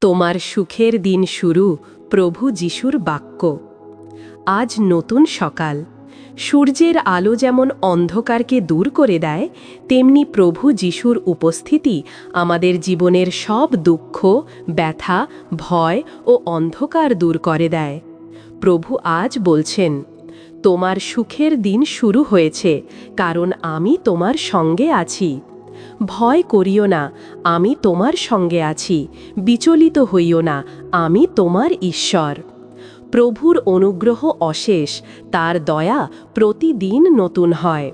তোমার সুখের দিন শুরু প্রভু যিশুর বাক্য। আজ নতুন সকাল। সূর্যের আলো যেমন অন্ধকারকে দূর করে দেয়, তেমনি প্রভু যিশুর উপস্থিতি আমাদের জীবনের সব দুঃখ, ব্যথা, ভয় ও অন্ধকার দূর করে দেয়। প্রভু আজ বলছেন, তোমার সুখের দিন শুরু হয়েছে, কারণ আমি তোমার সঙ্গে আছি। ভয় করিও না, আমি তোমার সঙ্গে আছি। বিচলিত হইও না, আমি তোমার ঈশ্বর। প্রভুর অনুগ্রহ অশেষ, তার দয়া প্রতিদিন নতুন হয়।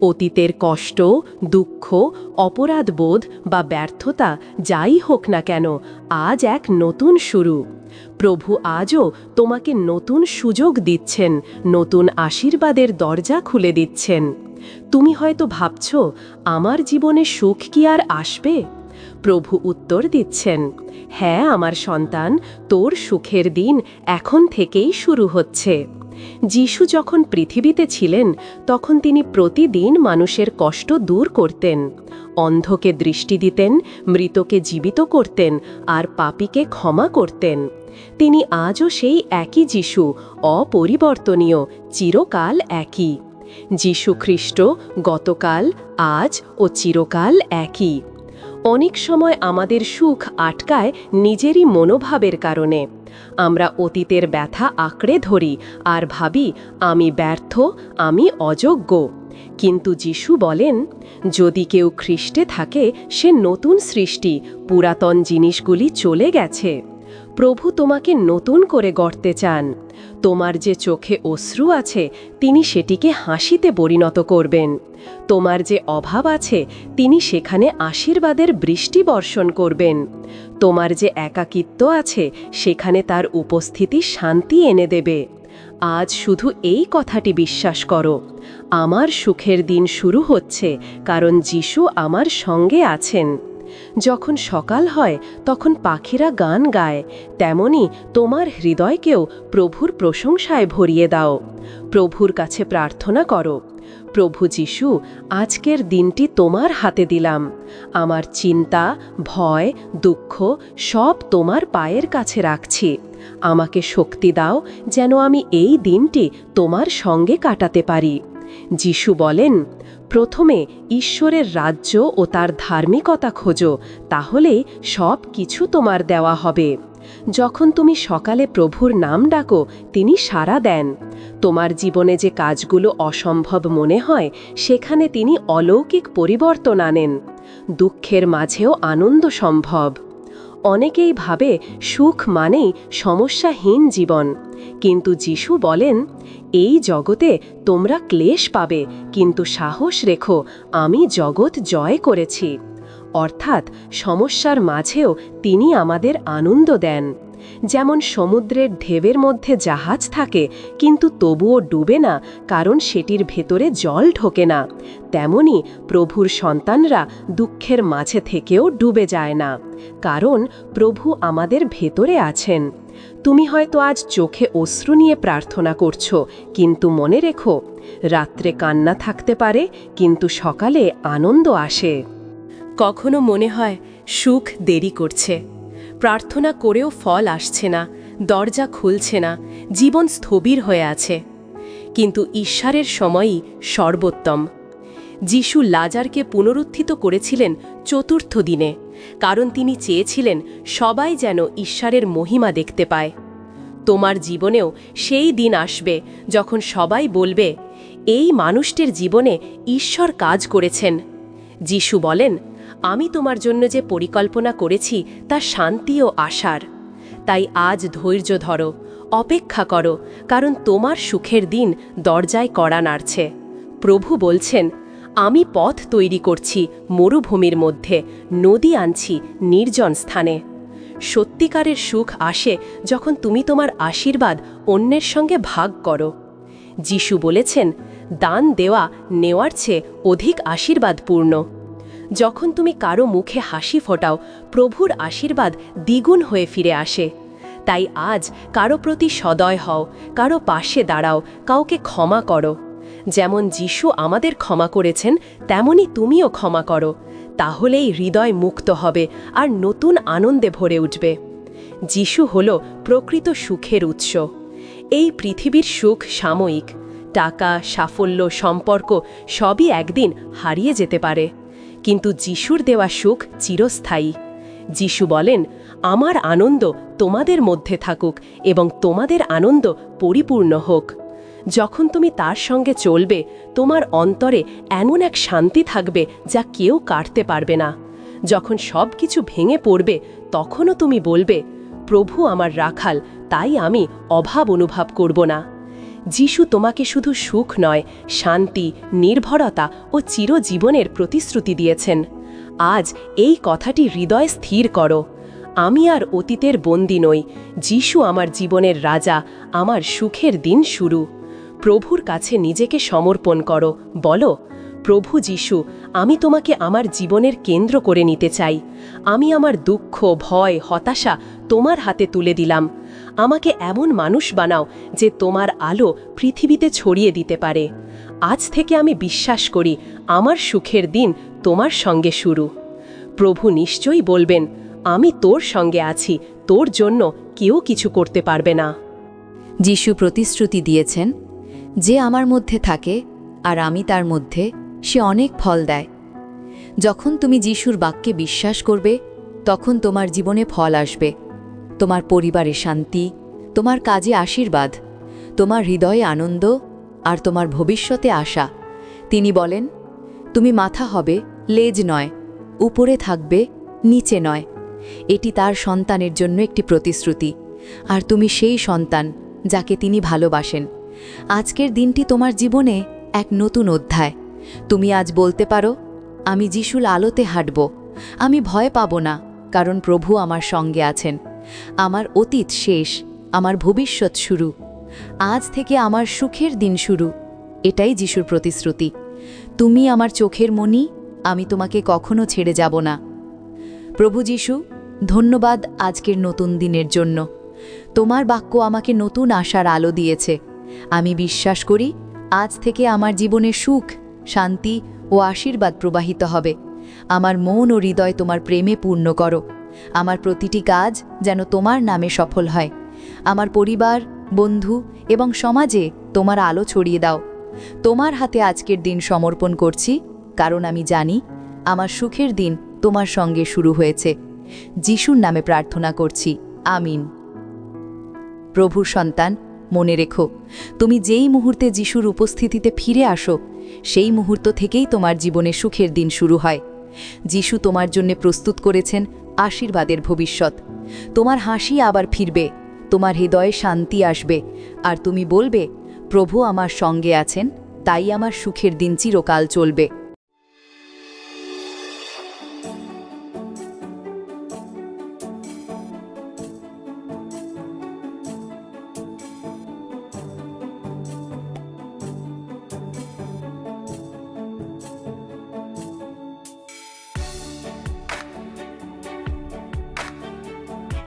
অতীতের কষ্ট, দুঃখ, অপরাধবোধ বা ব্যর্থতা যাই হোক না কেন, আজ এক নতুন শুরু। প্রভু আজও তোমাকে নতুন সুযোগ দিচ্ছেন, নতুন আশীর্বাদের দরজা খুলে দিচ্ছেন। তুমি হয়তো ভাবছ, আমার জীবনে সুখ কি আর আসবে? প্রভু উত্তর দিচ্ছেন, হ্যাঁ আমার সন্তান, তোর সুখের দিন এখন থেকেই শুরু হচ্ছে। যিশু যখন পৃথিবীতে ছিলেন, তখন তিনি প্রতিদিন মানুষের কষ্ট দূর করতেন। অন্ধকে দৃষ্টি দিতেন, মৃতকে জীবিত করতেন, আর পাপীকে ক্ষমা করতেন। তিনি আজও সেই একই যিশু, অপরিবর্তনীয়, চিরকাল একই। যিশু খ্রিস্ট গতকাল, আজ ও চিরকাল একই। অনেক সময় আমাদের সুখ আটকায় নিজেরই মনোভাবের কারণে। আমরা অতীতের ব্যথা আঁকড়ে ধরি আর ভাবি, আমি ব্যর্থ, আমি অযোগ্য। কিন্তু যিশু বলেন, যদি কেউ খ্রিস্টে থাকে, সে নতুন সৃষ্টি, পুরাতন জিনিসগুলি চলে গেছে। প্রভু তোমাকে নতুন করে গড়তে চান। তোমার যে চোখে অশ্রু আছে, তিনি সেটিকে হাসিতে পরিণত করবেন। তোমার যে অভাব আছে, তিনি সেখানে আশীর্বাদের বৃষ্টি বর্ষণ করবেন। তোমার যে একাকিত্ব আছে, সেখানে তার উপস্থিতি শান্তি এনে দেবে। আজ শুধু এই কথাটি বিশ্বাস করো, আমার সুখের দিন শুরু হচ্ছে, কারণ যিশু আমার সঙ্গে আছেন। যখন সকাল হয়, তখন পাখিরা গান গায়, তেমনি তোমার হৃদয়কেও প্রভুর প্রশংসায় ভরিয়ে দাও। প্রভুর কাছে প্রার্থনা করো, প্রভু যিশু, আজকের দিনটি তোমার হাতে দিলাম। আমার চিন্তা, ভয়, দুঃখ সব তোমার পায়ের কাছে রাখছি। আমাকে শক্তি দাও, যেন আমি এই দিনটি তোমার সঙ্গে কাটাতে পারি। যিশু বলেন, প্রথমে ঈশ্বরের রাজ্য ও তার ধার্মিকতা খোঁজো, তাহলেই সব কিছু তোমার দেওয়া হবে। যখন তুমি সকালে প্রভুর নাম ডাকো, তিনি সাড়া দেন। তোমার জীবনে যে কাজগুলো অসম্ভব মনে হয়, সেখানে তিনি অলৌকিক পরিবর্তন আনেন। দুঃখের মাঝেও আনন্দ সম্ভব। অনেকেই ভাবে সুখ মানেই সমস্যাহীন জীবন, কিন্তু যিশু বলেন, এই জগতে তোমরা ক্লেশ পাবে, কিন্তু সাহস রেখো, আমি জগৎ জয় করেছি। অর্থাৎ সমস্যার মাঝেও তিনি আমাদের আনন্দ দেন। যেমন সমুদ্রের ঢেউয়ের মধ্যে জাহাজ থাকে, কিন্তু তবুও ডুবে না, কারণ সেটির ভেতরে জল ঢোকে না। তেমনি প্রভুর সন্তানরা দুঃখের মাঝে থেকেও ডুবে যায় না, কারণ প্রভু আমাদের ভেতরে আছেন। তুমি হয়তো আজ চোখে অশ্রু নিয়ে প্রার্থনা করছো, কিন্তু মনে রেখো, রাত্রে কান্না থাকতে পারে, কিন্তু সকালে আনন্দ আসে। কখনো মনে হয় সুখ দেরি করছে, প্রার্থনা করেও ফল আসছে না, দরজা খুলছে না, জীবন স্থবির হয়ে আছে। কিন্তু ঈশ্বরের সময়ই সর্বোত্তম। যিশু লাজারকে পুনরুত্থিত করেছিলেন চতুর্থ দিনে, কারণ তিনি চেয়েছিলেন সবাই যেন ঈশ্বরের মহিমা দেখতে পায়। তোমার জীবনেও সেই দিন আসবে যখন সবাই বলবে, এই মানুষটির জীবনে ঈশ্বর কাজ করেছেন। যিশু বলেন, আমি তোমার জন্য যে পরিকল্পনা করেছি তা শান্তি ও আশার। তাই আজ ধৈর্য ধরো, অপেক্ষা করো, কারণ তোমার সুখের দিন দরজায় কড়া নাড়ছে। প্রভু বলছেন, আমি পথ তৈরি করছি মরুভূমির মধ্যে, নদী আনছি নির্জন স্থানে। সত্যিকারের সুখ আসে যখন তুমি তোমার আশীর্বাদ অন্যের সঙ্গে ভাগ করো। যিশু বলেছেন, দান দেওয়া নেওয়ার চেয়ে অধিক আশীর্বাদপূর্ণ। যখন তুমি কারো মুখে হাসি ফোটাও, প্রভুর আশীর্বাদ দ্বিগুণ হয়ে ফিরে আসে। তাই আজ কারো প্রতি সদয় হও, কারো পাশে দাঁড়াও, কাউকে ক্ষমা করো। যেমন যিশু আমাদের ক্ষমা করেছেন, তেমনি তুমিও ক্ষমা করো। তাহলেই হৃদয় মুক্ত হবে আর নতুন আনন্দে ভরে উঠবে। যিশু হল প্রকৃত সুখের উৎস। এই পৃথিবীর সুখ সাময়িক, টাকা, সাফল্য, সম্পর্ক সবই একদিন হারিয়ে যেতে পারে, কিন্তু যিশুর দেওয়া সুখ চিরস্থায়ী। যিশু বলেন, আমার আনন্দ তোমাদের মধ্যে থাকুক এবং তোমাদের আনন্দ পরিপূর্ণ হোক। যখন তুমি তার সঙ্গে চলবে, তোমার অন্তরে এমন এক শান্তি থাকবে যা কেউ কাটতে পারবে না। যখন সব কিছু ভেঙে পড়বে, তখনও তুমি বলবে, প্রভু আমার রাখাল, তাই আমি অভাব অনুভব করব না। যিশু তোমাকে শুধু সুখ নয়, শান্তি, নির্ভরতা ও চিরজীবনের প্রতিশ্রুতি দিয়েছেন। আজ এই কথাটি হৃদয়ে স্থির করো, আমি আর অতীতের বন্দী নই। যিশু আমার জীবনের রাজা, আমার সুখের দিন শুরু। প্রভুর কাছে নিজেকে সমর্পণ করো, বলো, প্রভু যিশু, আমি তোমাকে আমার জীবনের কেন্দ্র করে নিতে চাই। আমি আমার দুঃখ, ভয়, হতাশা তোমার হাতে তুলে দিলাম। আমাকে এমন মানুষ বানাও যে তোমার আলো পৃথিবীতে ছড়িয়ে দিতে পারে। আজ থেকে আমি বিশ্বাস করি, আমার সুখের দিন তোমার সঙ্গে শুরু। প্রভু নিশ্চয়ই বলবেন, আমি তোর সঙ্গে আছি, তোর জন্য কেউ কিছু করতে পারবে না। যিশু প্রতিশ্রুতি দিয়েছেন, যে আমার মধ্যে থাকে আর আমি তার মধ্যে, সে অনেক ফল দেয়। যখন তুমি যিশুর বাক্যে বিশ্বাস করবে, তখন তোমার জীবনে ফল আসবে। তোমার পরিবারে শান্তি, তোমার কাজে আশীর্বাদ, তোমার হৃদয়ে আনন্দ আর তোমার ভবিষ্যতে আশা। তিনি বলেন, তুমি মাথা হবে, লেজ নয়, উপরে থাকবে, নিচে নয়। এটি তার সন্তানের জন্য একটি প্রতিশ্রুতি, আর তুমি সেই সন্তান যাকে তিনি ভালোবাসেন। আজকের দিনটি তোমার জীবনে এক নতুন অধ্যায়। তুমি আজ বলতে পারো, আমি যিশুর আলোতে হাঁটব। আমি ভয় পাব না, কারণ প্রভু আমার সঙ্গে আছেন। আমার অতীত শেষ, আমার ভবিষ্যৎ শুরু। আজ থেকে আমার সুখের দিন শুরু। এটাই যিশুর প্রতিশ্রুতি। তুমি আমার চোখের মণি, আমি তোমাকে কখনো ছেড়ে যাব না। প্রভু যিশু, ধন্যবাদ আজকের নতুন দিনের জন্য। তোমার বাক্য আমাকে নতুন আশার আলো দিয়েছে। আমি বিশ্বাস করি, আজ থেকে আমার জীবনে সুখ, শান্তি ও আশীর্বাদ প্রবাহিত হবে। আমার মন ও হৃদয় তোমার প্রেমে পূর্ণ করো। আমার প্রতিটি কাজ যেন তোমার নামে সফল হয়। আমার পরিবার, বন্ধু এবং সমাজে তোমার আলো ছড়িয়ে দাও। তোমার হাতে আজকের দিন সমর্পণ করছি, কারণ আমি জানি আমার সুখের দিন তোমার সঙ্গে শুরু হয়েছে। যিশুর নামে প্রার্থনা করছি, আমিন। প্রভুর সন্তান, মনে রেখো, তুমি যেই মুহূর্তে যিশুর উপস্থিতিতে ফিরে আসো, সেই মুহূর্ত থেকেই তোমার জীবনে সুখের দিন শুরু হয়। যিশু তোমার জন্য প্রস্তুত করেছেন আশীর্বাদের ভবিষ্যৎ। তোমার হাসি আবার ফিরবে, তোমার হৃদয়ে শান্তি আসবে, আর তুমি বলবে, প্রভু আমার সঙ্গে আছেন, তাই আমার সুখের দিন চিরকাল চলবে।